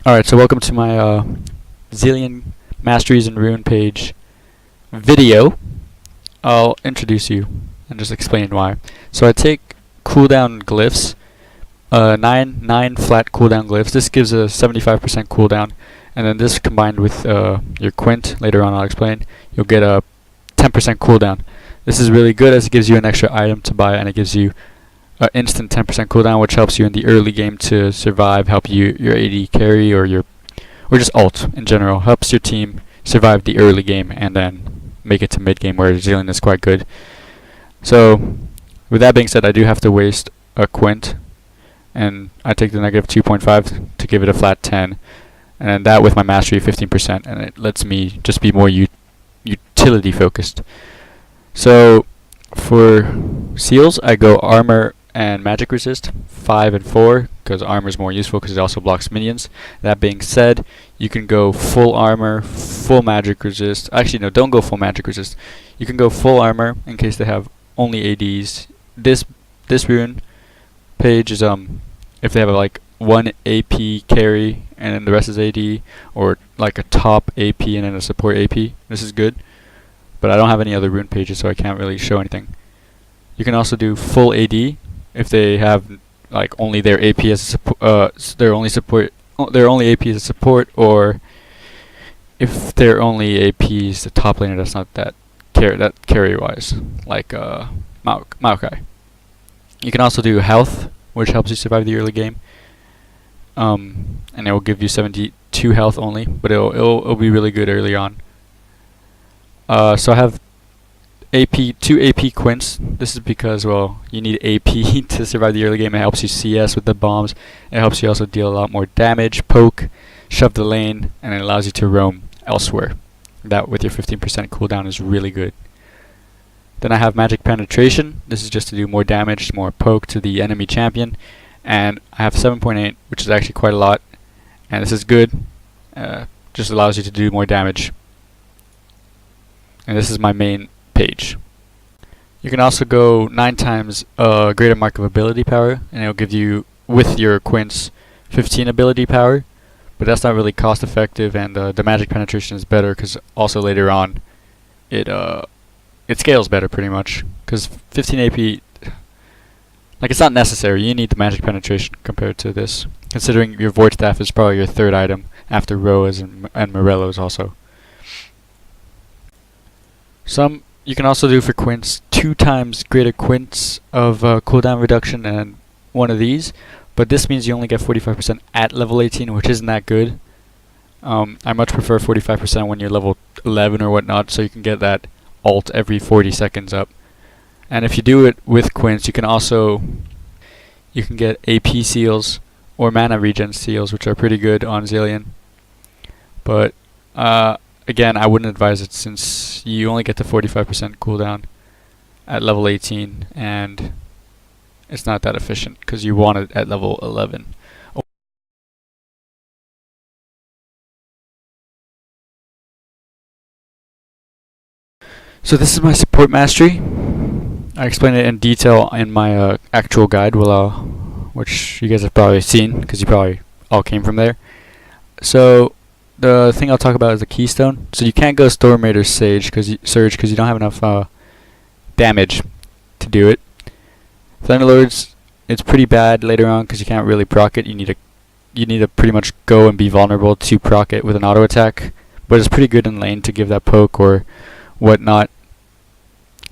Alright, so welcome to my Zilean Masteries and Rune page video. I'll introduce you and just explain why. So I take cooldown glyphs, nine flat cooldown glyphs. This gives a 75% cooldown, and then this combined with your quint, later on I'll explain, you'll get a 10% cooldown. This is really good as it gives you an extra item to buy, and it gives you instant 10% cooldown, which helps you in the early game to survive, help you your AD carry or just ult in general, helps your team survive the early game and then make it to mid game where Zilean is quite good. So with that being said, I do have to waste a quint, and I take the negative 2.5 to give it a flat 10, and then that with my mastery 15%, and it lets me just be more utility focused. So for seals, I go armor and magic resist 5 and 4 because armor is more useful because it also blocks minions. That being said, you can go full armor, full magic resist. Actually, no, don't go full magic resist. You can go full armor in case they have only ADs. This rune page is if they have like one AP carry and then the rest is AD, or like a top AP and then a support AP. This is good, but I don't have any other rune pages, so I can't really show anything. You can also do full AD if they have like only their AP as their only AP as a support, or if their only AP is the top laner that's not that carry wise, like Maokai. You can also do health, which helps you survive the early game, and it will give you 72 health only, but it'll be really good early on. So I have two AP quints. This is because, well, you need AP to survive the early game. It helps you CS with the bombs. It helps you also deal a lot more damage, poke, shove the lane, and it allows you to roam elsewhere. That with your 15% cooldown is really good. Then I have magic penetration. This is just to do more damage, more poke to the enemy champion. And I have 7.8, which is actually quite a lot. And this is good. Just allows you to do more damage. And this is my main page. You can also go 9 times greater mark of ability power, and it'll give you, with your quints, 15 ability power, but that's not really cost effective, and the magic penetration is better because also later on it scales better pretty much, because 15 AP, like, it's not necessary. You need the magic penetration compared to this, considering your void staff is probably your third item after Roa's and Morello's also. You can also do for quints 2 times greater quints of cooldown reduction and one of these, but this means you only get 45% at level 18, which isn't that good. I much prefer 45% when you're level 11 or whatnot, so you can get that ult every 40 seconds up. And if you do it with quints, you can get AP seals or mana regen seals, which are pretty good on Zilean. But again, I wouldn't advise it since you only get the 45% cooldown at level 18, and it's not that efficient because you want it at level 11. So this is my support mastery. I explain it in detail in my actual guide, which you guys have probably seen because you probably all came from there. So the thing I'll talk about is the keystone. So you can't go Stormraid or Surge because you don't have enough damage to do it. Thunderlords, it's pretty bad later on because you can't really proc it. You need to pretty much go and be vulnerable to proc it with an auto attack. But it's pretty good in lane to give that poke or whatnot.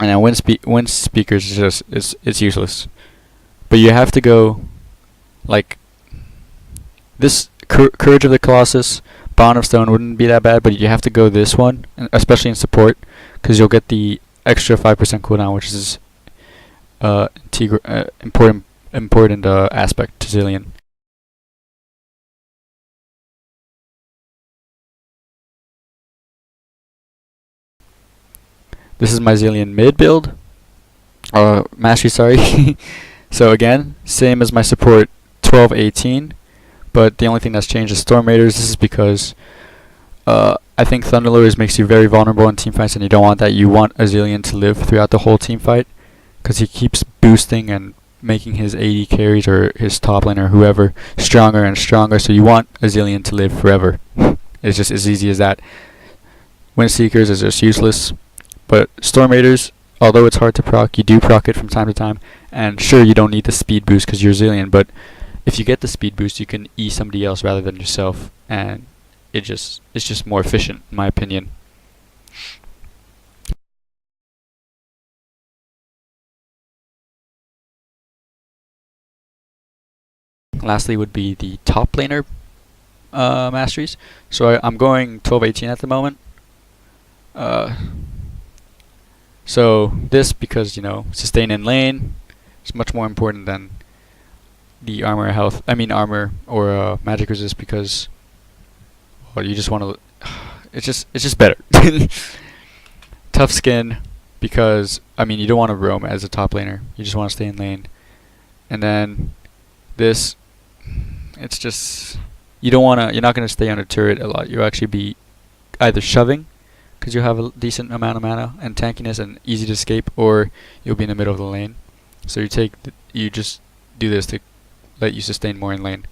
And then wind speakers it's useless. But you have to go like this. Courage of the Colossus, Bond of Stone wouldn't be that bad, but you have to go this one, especially in support, because you'll get the extra 5% cooldown, which is important aspect to Zilean. This is my Zilean mid build, mastery, sorry. So again, same as my support 12-18. But the only thing that's changed is Storm Raiders. This is because I think Thunderlords makes you very vulnerable in teamfights, and you don't want that. You want a Zilean to live throughout the whole team fight because he keeps boosting and making his AD carries or his top lane or whoever stronger and stronger. So you want a Zilean to live forever. It's just as easy as that. Wind Seekers is just useless. But Storm Raiders, although it's hard to proc, you do proc it from time to time. And sure, you don't need the speed boost because you're Zilean, but if you get the speed boost, you can E somebody else rather than yourself, and it's just more efficient, in my opinion. Lastly would be the top laner masteries. So I'm going 12-18 at the moment. So this, because sustain in lane is much more important than the armor health. I mean armor or magic resist, because well, you just want to. It's just better. Tough skin, because you don't want to roam as a top laner. You just want to stay in lane. And then this, it's just you're not gonna stay on a turret a lot. You'll actually be either shoving, because you'll have a decent amount of mana and tankiness and easy to escape, or you'll be in the middle of the lane. So you just do this to let you sustain more in lane.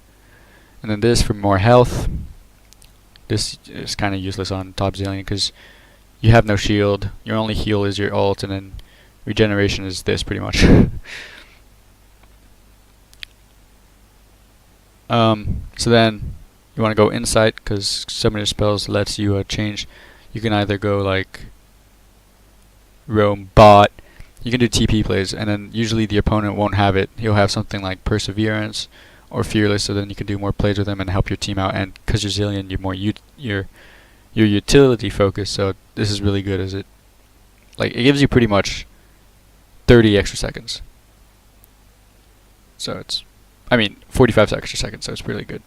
And then this for more health. This is kind of useless on top Zilean because you have no shield. Your only heal is your ult, and then regeneration is this pretty much. So then you want to go insight, because summoner spells lets you change. You can either go like roam bot. You can do TP plays, and then usually the opponent won't have it. He'll have something like perseverance or fearless, so then you can do more plays with him and help your team out. And because you're Zilean, you're more you're utility focused. So this is really good, as it gives you pretty much 30 extra seconds. So it's 45 extra seconds. So it's really good.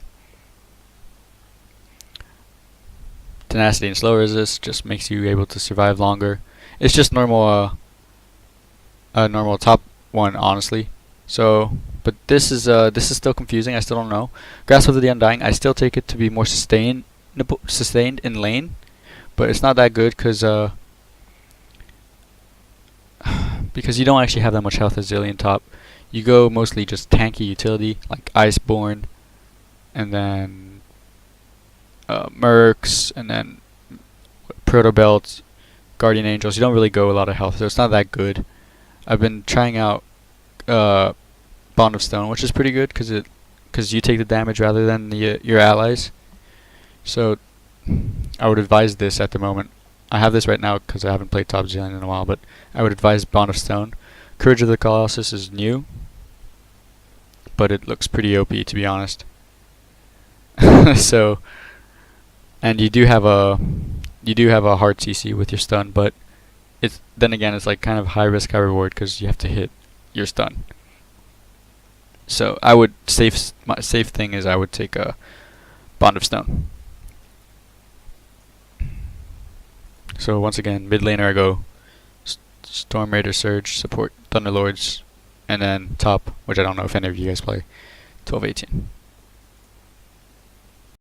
Tenacity and slow resist just makes you able to survive longer. It's just normal normal top one, honestly. So, but this is still confusing. I still don't know. Grasp of the Undying, I still take it to be more sustained in lane, but it's not that good because you don't actually have that much health as Zilean top. You go mostly just tanky utility like Iceborne, and then Mercs, and then Proto Belts, Guardian Angels. You don't really go a lot of health, so it's not that good. I've been trying out Bond of Stone, which is pretty good because you take the damage rather than your allies. So I would advise this at the moment. I have this right now because I haven't played top Zilean in a while, but I would advise Bond of Stone. Courage of the Colossus is new, but it looks pretty OP, to be honest. So, and you do have a hard CC with your stun, but it's like kind of high risk, high reward, because you have to hit your stun. So I would my safe thing is I would take a Bond of Stone. So once again, mid laner I go Storm Raider, Surge, support Thunderlords, and then top, which I don't know if any of you guys play, 12-18.